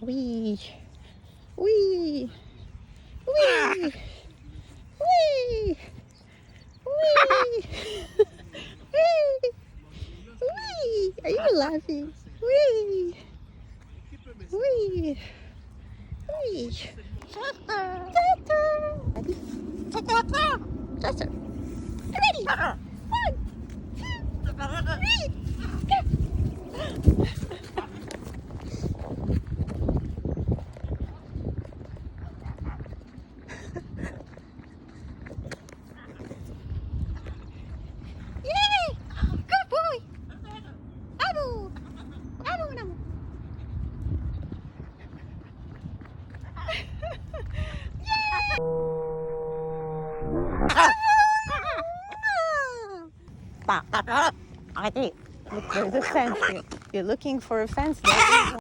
Wee. Wee. Wee. Wee. Wee. Wee. Wee. Are you laughing? Wee. Wee. Wee. Ta-ta. Ready? Ta-ta. Chester. Ready? 1, 2, 3. Go. Yay! Good boy! Abu! Abu naman! Yay! Okay, look, there's a fence. You're looking for a fence there.